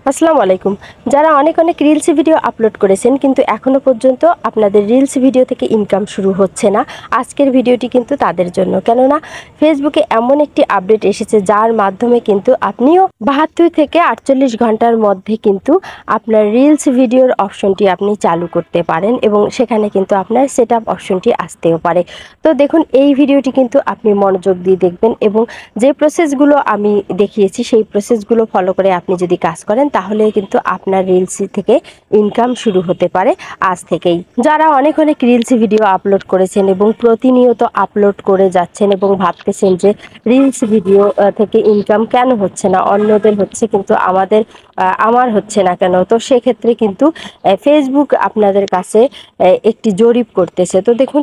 আসসালামু আলাইকুম। যারা অনেক রিলস ভিডিও আপলোড করেছেন কিন্তু এখনো পর্যন্ত আপনাদের রিলস ভিডিও থেকে ইনকাম শুরু হচ্ছে না, আজকের ভিডিওটি কিন্তু তাদের জন্য। কেননা ফেসবুকে এমন একটি আপডেট এসেছে যার মাধ্যমে কিন্তু আপনিও ৭২ থেকে ৪৮ ঘন্টার মধ্যে কিন্তু আপনার রিলস ভিডিওর অপশনটি আপনি চালু করতে পারেন এবং সেখানে কিন্তু আপনার সেটআপ অপশনটি আসতেও পারে। তো দেখুন, এই ভিডিওটি কিন্তু আপনি মনোযোগ দিয়ে দেখবেন এবং যে প্রসেসগুলো আমি দেখিয়েছি সেই প্রসেসগুলো ফলো করে আপনি যদি কাজ করেন তাহলে কিন্তু আপনার রিলস থেকে ইনকাম শুরু হতে পারে আজ থেকেই। যারা অনেক রিলস ভিডিও আপলোড করেছেন এবং প্রতিনিয়ত আপলোড করে যাচ্ছেন এবং ভাবতেছেন যে রিলস ভিডিও থেকে ইনকাম কেন হচ্ছে না, অন্যদের হচ্ছে কিন্তু আমার হচ্ছে না কেন, তো সেক্ষেত্রে কিন্তু ফেসবুক আপনাদের কাছে একটি জরিপ করতেছে। তো দেখুন,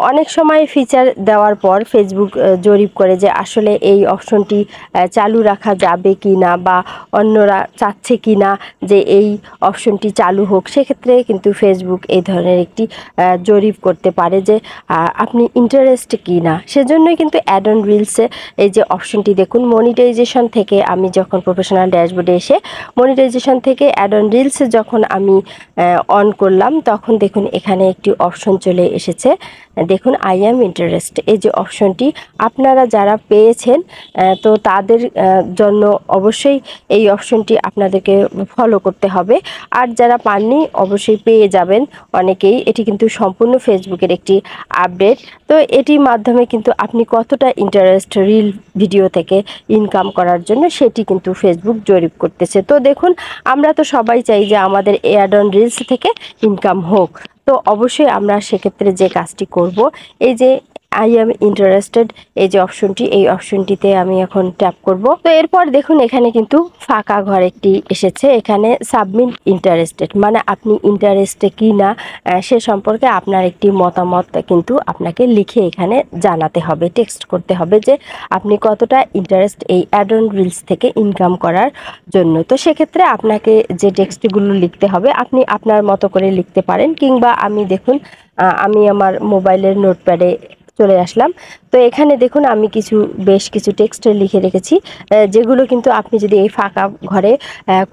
অনেক সময় ফিচার দেওয়ার পর ফেসবুক জরিপ করে যে আসলে এই অপশনটি চালু রাখা যাবে কি না বা অন্যরা চাচ্ছে কি না যে এই অপশনটি চালু হোক। সেক্ষেত্রে কিন্তু ফেসবুক এই ধরনের একটি জরিপ করতে পারে যে আপনি ইন্টারেস্ট কি না। সেজন্যই কিন্তু অ্যাড অন রিলসে এই যে অপশনটি দেখুন, মনিটাইজেশন থেকে আমি যখন প্রফেশনাল ড্যাশবোর্ডে এসে মনিটাইজেশন থেকে অ্যাড অন রিলসে যখন আমি অন করলাম তখন দেখুন এখানে একটি অপশন চলে এসেছে। দেখুন, আই অ্যাম ইন্টারেস্ট, এই যে অপশনটি আপনারা যারা পেয়েছেন তো তাদের জন্য অবশ্যই এই অপশনটি আপনাদেরকে ফলো করতে হবে। আর যারা পাননি অবশ্যই পেয়ে যাবেন অনেকেই। এটি কিন্তু সম্পূর্ণ ফেসবুকের একটি আপডেট। তো এটির মাধ্যমে কিন্তু আপনি কতটা ইন্টারেস্ট রিল ভিডিও থেকে ইনকাম করার জন্য সেটি কিন্তু ফেসবুক জরিপ করতেছে। তো দেখুন, আমরা তো সবাই চাই যে আমাদের অ্যাড অন রিলস থেকে ইনকাম হোক। তো অবশ্যই আমরা সেক্ষেত্রে যে কাজটি করব, এই যে আই এম ইন্টারেস্টেড এই যে অপশনটি, এই অপশনটিতে আমি এখন ট্যাপ করব। তো এরপর দেখুন এখানে কিন্তু ফাঁকা ঘর একটি এসেছে। এখানে সাবমিট ইন্টারেস্টেড মানে আপনি ইন্টারেস্টে কি না সে সম্পর্কে আপনার একটি মতামত কিন্তু আপনাকে লিখে এখানে জানাতে হবে, টেক্সট করতে হবে যে আপনি কতটা ইন্টারেস্ট এই অ্যাড অন রিলস থেকে ইনকাম করার জন্য। তো সেক্ষেত্রে আপনাকে যে টেক্সটগুলো লিখতে হবে আপনি আপনার মতো করে লিখতে পারেন, কিংবা আমি দেখুন আমি আমার মোবাইলের নোটপ্যাডে চলে আসলাম। তো এখানে দেখুন আমি বেশ কিছু টেক্সট লিখে রেখেছি, যেগুলো কিন্তু আপনি যদি এই ফাঁকা ঘরে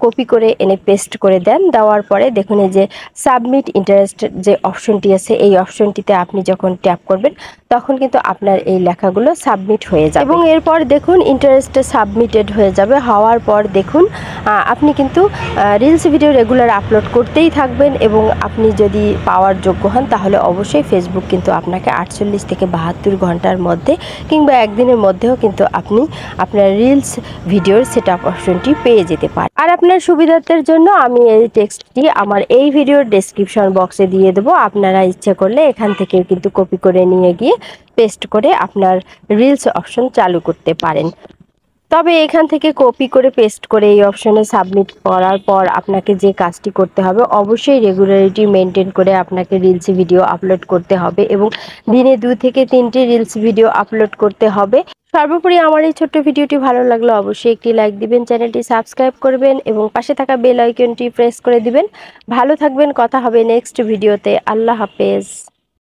কপি করে এনে পেস্ট করে দেন, দেওয়ার পরে দেখুন এই যে সাবমিট ইন্টারেস্ট যে অপশনটি আছে এই অপশনটিতে আপনি যখন ট্যাপ করবেন তখন কিন্তু আপনার এই লেখাগুলো সাবমিট হয়ে যাবে এবং এরপর দেখুন ইন্টারেস্টে সাবমিটেড হয়ে যাবে। হওয়ার পর দেখুন আপনি কিন্তু রিলস ভিডিও রেগুলার আপলোড করতেই থাকবেন এবং আপনি যদি পাওয়ার যোগ্য হন তাহলে অবশ্যই ফেসবুক কিন্তু আপনাকে 48 থেকে 72 ঘন্টার মধ্যে কিংবা একদিনের মধ্যেও কিন্তু আপনি আপনার রিলস ভিডিওর সেটআপ অপশনটি পেয়ে যেতে পারেন। আর আপনার সুবিধার্থের জন্য আমি এই টেক্সটটি আমার এই ভিডিওর ডেসক্রিপশন বক্সে দিয়ে দেবো। আপনারা ইচ্ছে করলে এখান থেকে কিন্তু কপি করে নিয়ে গিয়ে পেস্ট করে আপনার রিলস অপশন চালু করতে পারেন। তবে এখান থেকে কপি করে পেস্ট করে এই অপশনে সাবমিট করার পর আপনাকে যে কাজটি করতে হবে, অবশ্যই রেগুলারিটি মেনটেন করে আপনাকে রিলস ভিডিও আপলোড করতে হবে এবং দিনে 2 থেকে 3টি রিলস ভিডিও আপলোড করতে হবে। সর্বোপরি আমার এই ছোট্ট ভিডিওটি ভালো লাগলে অবশ্যই একটি লাইক দিবেন, চ্যানেলটি সাবস্ক্রাইব করবেন এবং পাশে থাকা বেল আইকনটি প্রেস করে দিবেন। ভালো থাকবেন, কথা হবে নেক্সট ভিডিওতে। আল্লাহ হাফেজ।